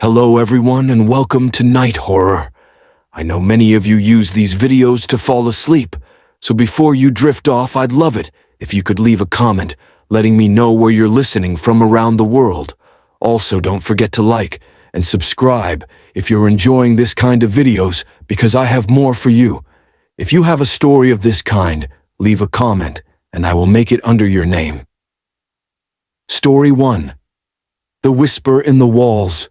Hello everyone and welcome to Night Horror. I know many of you use these videos to fall asleep, so before you drift off, I'd love it if you could leave a comment letting me know where you're listening from around the world. Also, don't forget to like and subscribe if you're enjoying this kind of videos because I have more for you. If you have a story of this kind, leave a comment and I will make it under your name. Story 1. The Whisper in the Walls.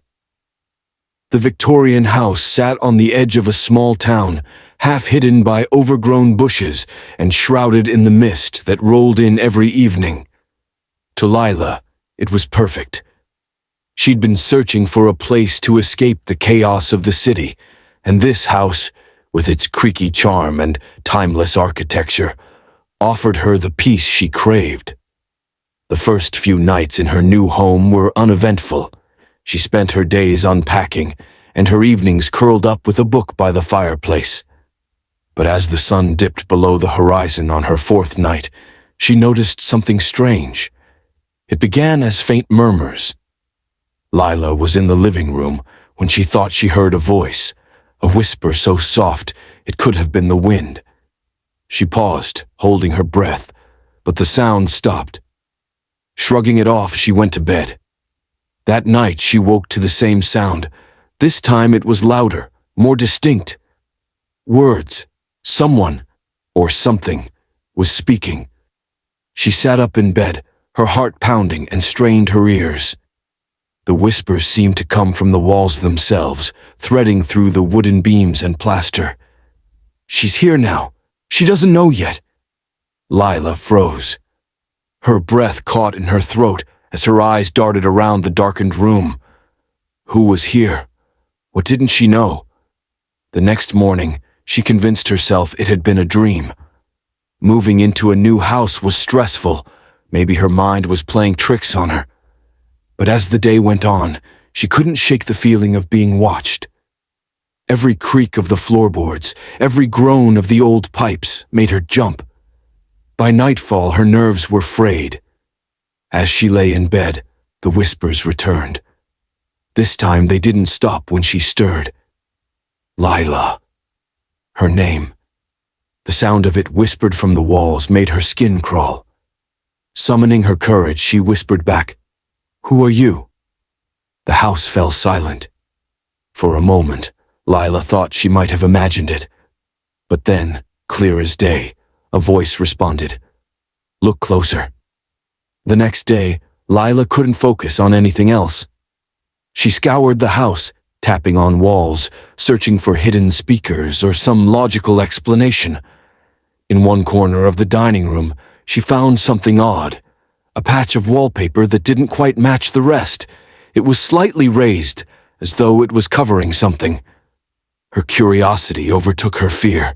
The Victorian house sat on the edge of a small town, half hidden by overgrown bushes and shrouded in the mist that rolled in every evening. To Lila, it was perfect. She'd been searching for a place to escape the chaos of the city, and this house, with its creaky charm and timeless architecture, offered her the peace she craved. The first few nights in her new home were uneventful. She spent her days unpacking, and her evenings curled up with a book by the fireplace. But as the sun dipped below the horizon on her fourth night, she noticed something strange. It began as faint murmurs. Lila was in the living room when she thought she heard a voice, a whisper so soft it could have been the wind. She paused, holding her breath, but the sound stopped. Shrugging it off, she went to bed. That night she woke to the same sound. This time it was louder, more distinct. Words, someone, or something, was speaking. She sat up in bed, her heart pounding, and strained her ears. The whispers seemed to come from the walls themselves, threading through the wooden beams and plaster. She's here now. She doesn't know yet. Lila froze. Her breath caught in her throat as her eyes darted around the darkened room. Who was here? What didn't she know? The next morning, she convinced herself it had been a dream. Moving into a new house was stressful. Maybe her mind was playing tricks on her. But as the day went on, she couldn't shake the feeling of being watched. Every creak of the floorboards, every groan of the old pipes made her jump. By nightfall, her nerves were frayed. As she lay in bed, the whispers returned. This time they didn't stop when she stirred. Lila. Her name. The sound of it whispered from the walls made her skin crawl. Summoning her courage, she whispered back, "Who are you?" The house fell silent. For a moment, Lila thought she might have imagined it. But then, clear as day, a voice responded, "Look closer." The next day, Lila couldn't focus on anything else. She scoured the house, tapping on walls, searching for hidden speakers or some logical explanation. In one corner of the dining room, she found something odd, a patch of wallpaper that didn't quite match the rest. It was slightly raised, as though it was covering something. Her curiosity overtook her fear.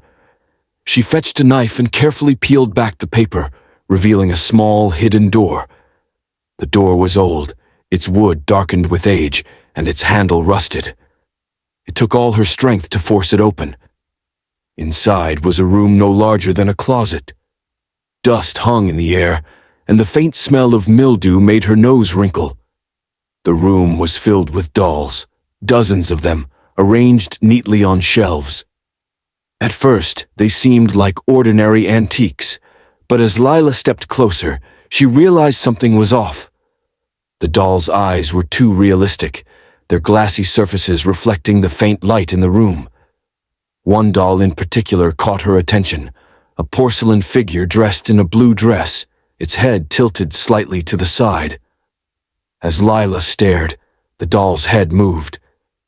She fetched a knife and carefully peeled back the paper, revealing a small, hidden door. The door was old, its wood darkened with age, and its handle rusted. It took all her strength to force it open. Inside was a room no larger than a closet. Dust hung in the air, and the faint smell of mildew made her nose wrinkle. The room was filled with dolls, dozens of them, arranged neatly on shelves. At first, they seemed like ordinary antiques, but as Lila stepped closer, she realized something was off. The dolls' eyes were too realistic, their glassy surfaces reflecting the faint light in the room. One doll in particular caught her attention, a porcelain figure dressed in a blue dress, its head tilted slightly to the side. As Lila stared, the doll's head moved.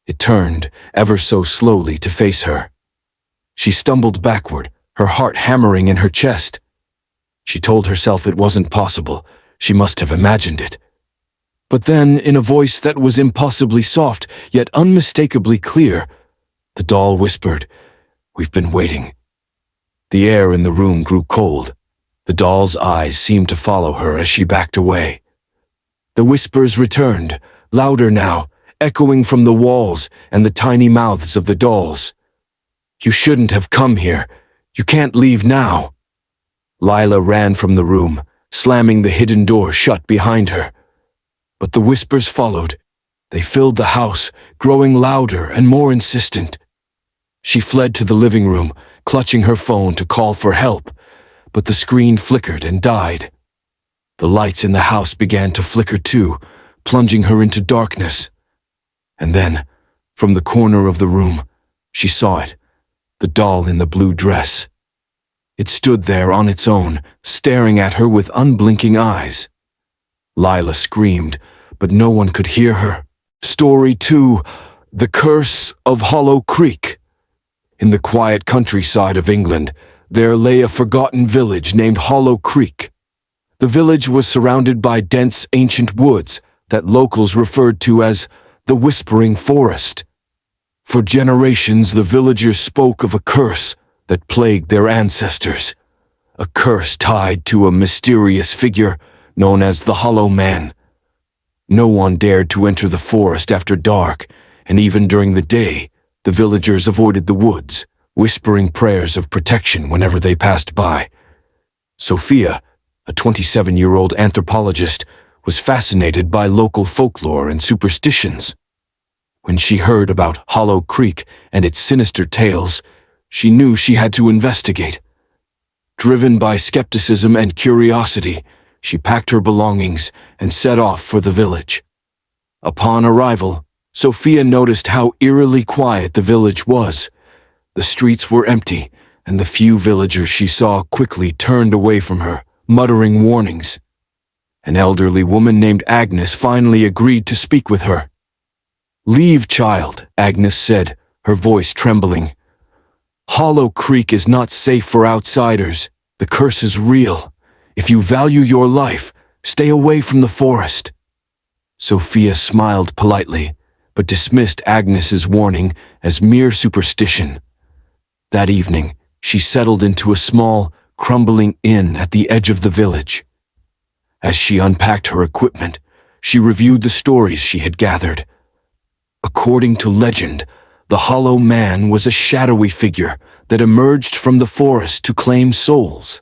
It turned, ever so slowly, to face her. She stumbled backward, her heart hammering in her chest. She told herself it wasn't possible. She must have imagined it. But then, in a voice that was impossibly soft, yet unmistakably clear, the doll whispered, "We've been waiting." The air in the room grew cold. The doll's eyes seemed to follow her as she backed away. The whispers returned, louder now, echoing from the walls and the tiny mouths of the dolls. "You shouldn't have come here. You can't leave now." Lila ran from the room, slamming the hidden door shut behind her. But the whispers followed. They filled the house, growing louder and more insistent. She fled to the living room, clutching her phone to call for help, but the screen flickered and died. The lights in the house began to flicker too, plunging her into darkness. And then, from the corner of the room, she saw it, the doll in the blue dress. It stood there on its own, staring at her with unblinking eyes. Lila screamed, but no one could hear her. Story 2: The Curse of Hollow Creek. In the quiet countryside of England, there lay a forgotten village named Hollow Creek. The village was surrounded by dense ancient woods that locals referred to as the Whispering Forest. For generations, the villagers spoke of a curse that plagued their ancestors, a curse tied to a mysterious figure known as the Hollow Man. No one dared to enter the forest after dark, and even during the day, the villagers avoided the woods, whispering prayers of protection whenever they passed by. Sophia, a 27-year-old anthropologist, was fascinated by local folklore and superstitions. When she heard about Hollow Creek and its sinister tales, she knew she had to investigate. Driven by skepticism and curiosity, she packed her belongings and set off for the village. Upon arrival, Sophia noticed how eerily quiet the village was. The streets were empty, and the few villagers she saw quickly turned away from her, muttering warnings. An elderly woman named Agnes finally agreed to speak with her. "Leave, child," Agnes said, her voice trembling. "Hollow Creek is not safe for outsiders. The curse is real. If you value your life, stay away from the forest." Sophia smiled politely, but dismissed Agnes's warning as mere superstition. That evening, she settled into a small, crumbling inn at the edge of the village. As she unpacked her equipment, she reviewed the stories she had gathered. According to legend, the Hollow Man was a shadowy figure that emerged from the forest to claim souls.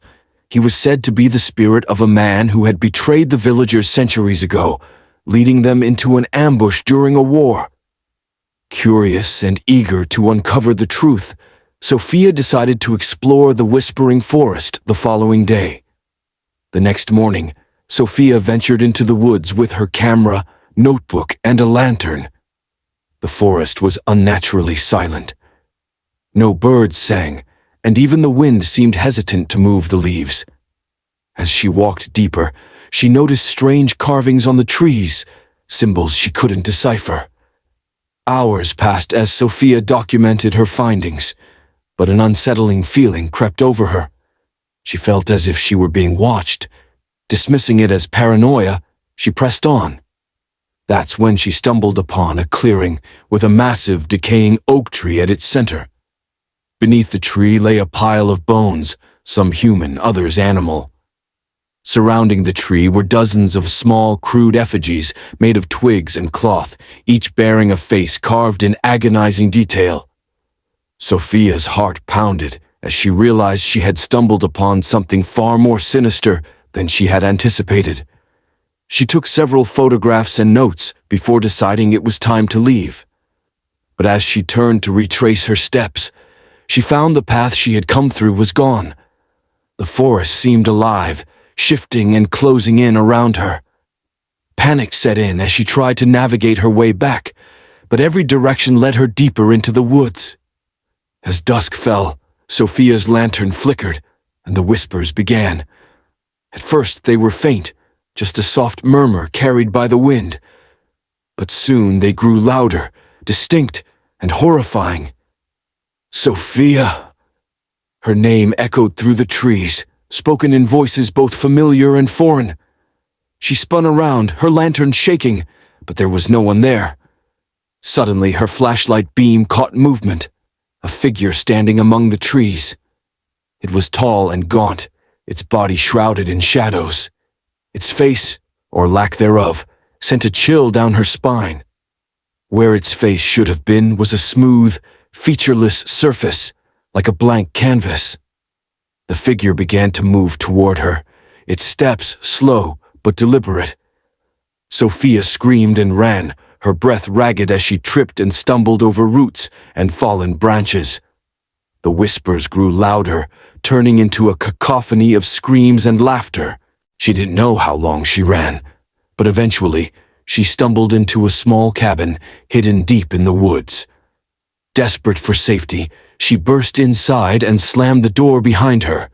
He was said to be the spirit of a man who had betrayed the villagers centuries ago, leading them into an ambush during a war. Curious and eager to uncover the truth, Sophia decided to explore the Whispering Forest the following day. The next morning, Sophia ventured into the woods with her camera, notebook, and a lantern. The forest was unnaturally silent. No birds sang, and even the wind seemed hesitant to move the leaves. As she walked deeper, she noticed strange carvings on the trees, symbols she couldn't decipher. Hours passed as Sophia documented her findings, but an unsettling feeling crept over her. She felt as if she were being watched. Dismissing it as paranoia, she pressed on. That's when she stumbled upon a clearing with a massive, decaying oak tree at its center. Beneath the tree lay a pile of bones, some human, others animal. Surrounding the tree were dozens of small, crude effigies made of twigs and cloth, each bearing a face carved in agonizing detail. Sophia's heart pounded as she realized she had stumbled upon something far more sinister than she had anticipated. She took several photographs and notes before deciding it was time to leave. But as she turned to retrace her steps, she found the path she had come through was gone. The forest seemed alive, shifting and closing in around her. Panic set in as she tried to navigate her way back, but every direction led her deeper into the woods. As dusk fell, Sophia's lantern flickered, and the whispers began. At first they were faint, just a soft murmur carried by the wind. But soon they grew louder, distinct, and horrifying. "Sophia!" Her name echoed through the trees, spoken in voices both familiar and foreign. She spun around, her lantern shaking, but there was no one there. Suddenly her flashlight beam caught movement, a figure standing among the trees. It was tall and gaunt, its body shrouded in shadows. Its face, or lack thereof, sent a chill down her spine. Where its face should have been was a smooth, featureless surface, like a blank canvas. The figure began to move toward her, its steps slow but deliberate. Sophia screamed and ran, her breath ragged as she tripped and stumbled over roots and fallen branches. The whispers grew louder, turning into a cacophony of screams and laughter. She didn't know how long she ran, but eventually she stumbled into a small cabin hidden deep in the woods. Desperate for safety, she burst inside and slammed the door behind her.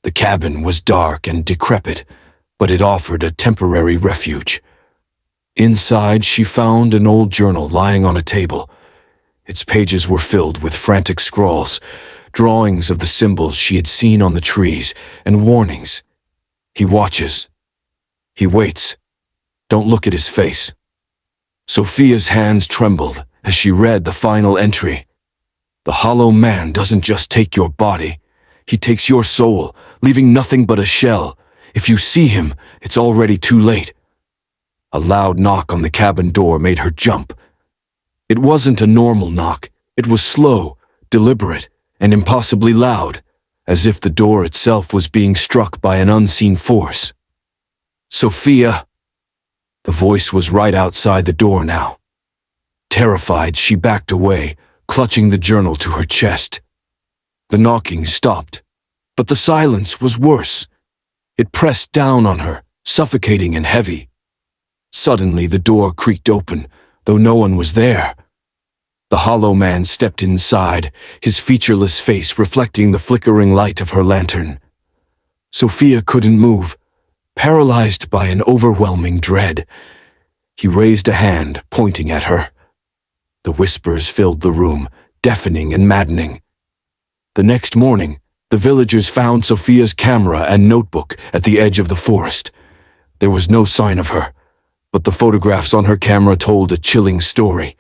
The cabin was dark and decrepit, but it offered a temporary refuge. Inside, she found an old journal lying on a table. Its pages were filled with frantic scrawls, drawings of the symbols she had seen on the trees, and warnings. He watches. He waits. Don't look at his face. Sophia's hands trembled as she read the final entry. The hollow man doesn't just take your body. He takes your soul, leaving nothing but a shell. If you see him, it's already too late. A loud knock on the cabin door made her jump. It wasn't a normal knock. It was slow, deliberate, and impossibly loud, as if the door itself was being struck by an unseen force. "Sophia!" The voice was right outside the door now. Terrified, she backed away, clutching the journal to her chest. The knocking stopped, but the silence was worse. It pressed down on her, suffocating and heavy. Suddenly the door creaked open, though no one was there. The hollow man stepped inside, his featureless face reflecting the flickering light of her lantern. Sophia couldn't move, paralyzed by an overwhelming dread. He raised a hand, pointing at her. The whispers filled the room, deafening and maddening. The next morning, the villagers found Sophia's camera and notebook at the edge of the forest. There was no sign of her, but the photographs on her camera told a chilling story.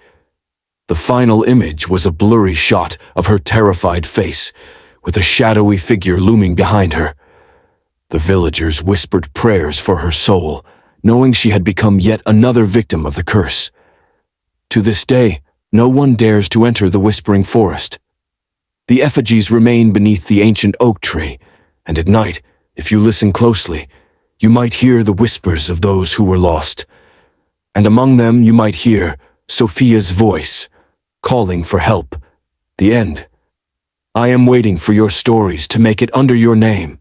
The final image was a blurry shot of her terrified face, with a shadowy figure looming behind her. The villagers whispered prayers for her soul, knowing she had become yet another victim of the curse. To this day, no one dares to enter the whispering forest. The effigies remain beneath the ancient oak tree, and at night, if you listen closely, you might hear the whispers of those who were lost. And among them you might hear Sophia's voice, calling for help. The end. I am waiting for your stories to make it under your name.